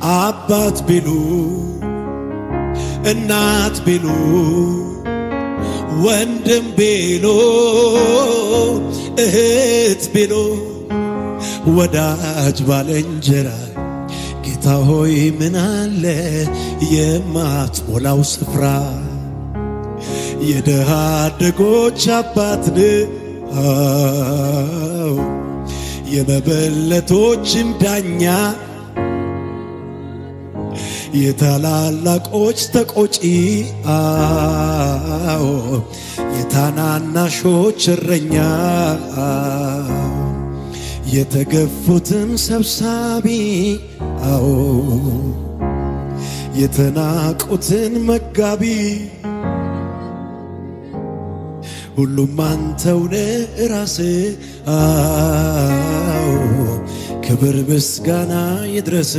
አባት ቢሉ እናት ቢሉ ወንድም ቢሉ እህት ቢሉ ወዳጅ ባልንጀራ ጌታ ሆይ ምን አለ የማትሞላው ስፍራ የደሃ አደጎች አባት የመበለቶችም ዳኛ የታላላቆች ተቆጪ የታናናሾች እረኛ የተገፉትን ሰብሳቢ የተናቁትን መጋቢ ሁሉም አንተውነ ራስህ ክብር ምስጋና ይድረስ